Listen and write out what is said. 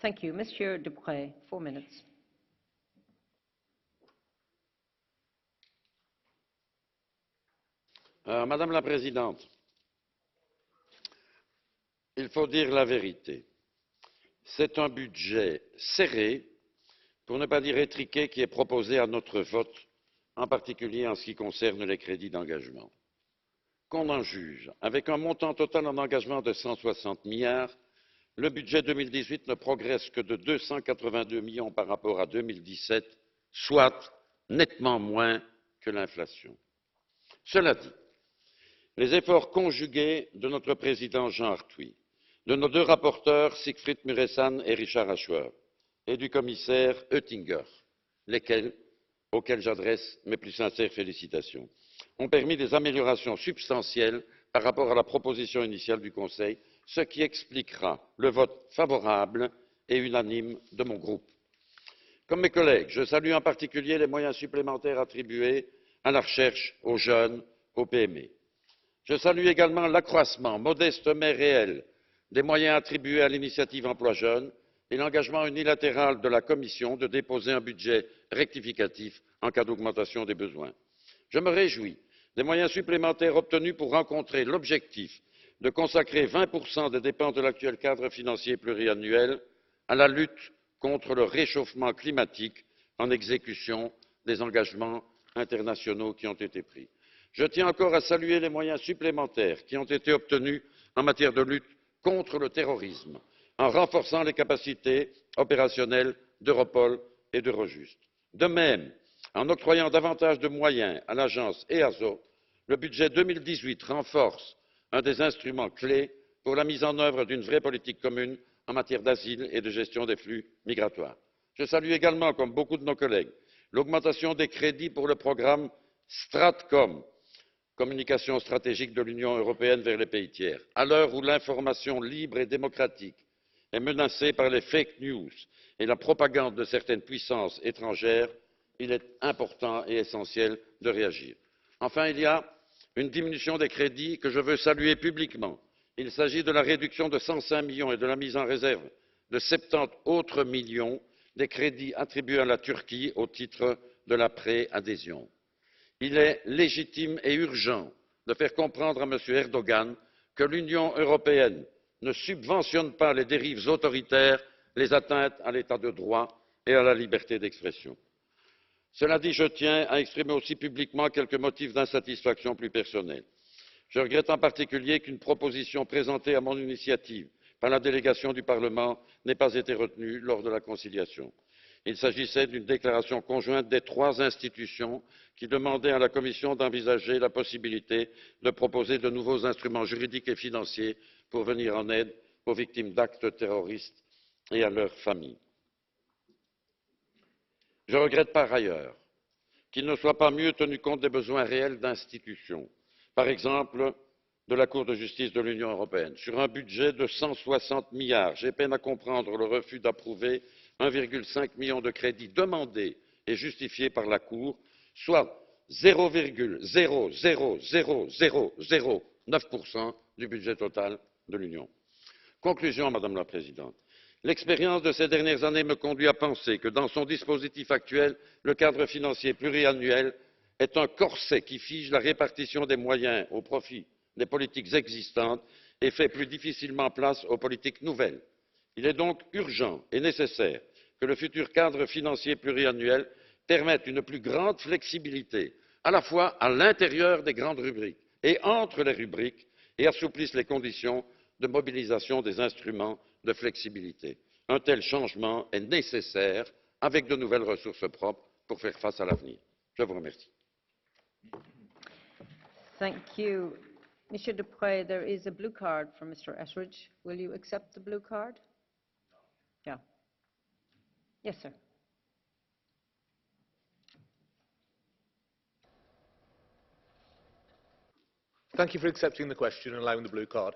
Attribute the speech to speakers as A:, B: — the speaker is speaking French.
A: Thank you. Monsieur Dupré, 4 minutes.
B: Madame la Présidente, il faut dire la vérité. C'est un budget serré, pour ne pas dire étriqué, qui est proposé à notre vote, en particulier en ce qui concerne les crédits d'engagement. Qu'on en juge, avec un montant total en engagement de 160 milliards, le budget 2018 ne progresse que de 282 millions par rapport à 2017, soit nettement moins que l'inflation. Cela dit, les efforts conjugués de notre président Jean Arthuis, de nos deux rapporteurs Siegfried Mureşan et Richard Ashworth, et du commissaire Oettinger, auxquels j'adresse mes plus sincères félicitations, ont permis des améliorations substantielles par rapport à la proposition initiale du Conseil, ce qui expliquera le vote favorable et unanime de mon groupe. Comme mes collègues, je salue en particulier les moyens supplémentaires attribués à la recherche, aux jeunes, aux PME. Je salue également l'accroissement, modeste mais réel, des moyens attribués à l'initiative Emploi Jeunes et l'engagement unilatéral de la Commission de déposer un budget rectificatif en cas d'augmentation des besoins. Je me réjouis des moyens supplémentaires obtenus pour rencontrer l'objectif de consacrer 20% des dépenses de l'actuel cadre financier pluriannuel à la lutte contre le réchauffement climatique en exécution des engagements internationaux qui ont été pris. Je tiens encore à saluer les moyens supplémentaires qui ont été obtenus en matière de lutte contre le terrorisme, en renforçant les capacités opérationnelles d'Europol et d'Eurojust. De même, en octroyant davantage de moyens à l'agence EASO, le budget 2018 renforce un des instruments clés pour la mise en œuvre d'une vraie politique commune en matière d'asile et de gestion des flux migratoires. Je salue également, comme beaucoup de nos collègues, l'augmentation des crédits pour le programme Stratcom, communication stratégique de l'Union européenne vers les pays tiers. À l'heure où l'information libre et démocratique est menacée par les fake news et la propagande de certaines puissances étrangères, il est important et essentiel de réagir. Enfin, il y a une diminution des crédits que je veux saluer publiquement. Il s'agit de la réduction de 105 millions et de la mise en réserve de 70 autres millions des crédits attribués à la Turquie au titre de la préadhésion. Il est légitime et urgent de faire comprendre à M. Erdogan que l'Union européenne ne subventionne pas les dérives autoritaires, les atteintes à l'état de droit et à la liberté d'expression. Cela dit, je tiens à exprimer aussi publiquement quelques motifs d'insatisfaction plus personnels. Je regrette en particulier qu'une proposition présentée à mon initiative par la délégation du Parlement n'ait pas été retenue lors de la conciliation. Il s'agissait d'une déclaration conjointe des trois institutions qui demandait à la Commission d'envisager la possibilité de proposer de nouveaux instruments juridiques et financiers pour venir en aide aux victimes d'actes terroristes et à leurs familles. Je regrette par ailleurs qu'il ne soit pas mieux tenu compte des besoins réels d'institutions, par exemple de la Cour de justice de l'Union européenne. Sur un budget de 160 milliards, j'ai peine à comprendre le refus d'approuver 1,5 million de crédits demandés et justifiés par la Cour, soit 0,00009% du budget total de l'Union. Conclusion, Madame la Présidente. L'expérience de ces dernières années me conduit à penser que dans son dispositif actuel, le cadre financier pluriannuel est un corset qui fige la répartition des moyens au profit des politiques existantes et fait plus difficilement place aux politiques nouvelles. Il est donc urgent et nécessaire que le futur cadre financier pluriannuel permette une plus grande flexibilité, à la fois à l'intérieur des grandes rubriques et entre les rubriques, et assouplisse les conditions de mobilisation des instruments de flexibilité. Un tel changement est nécessaire avec de nouvelles ressources propres pour faire face à l'avenir. Je vous remercie.
A: Thank you. Monsieur Dupré, there is a blue card from Mr. Etheridge. Will you accept the blue card? Yeah. Yes, sir.
C: Thank you for accepting the question and allowing the blue card.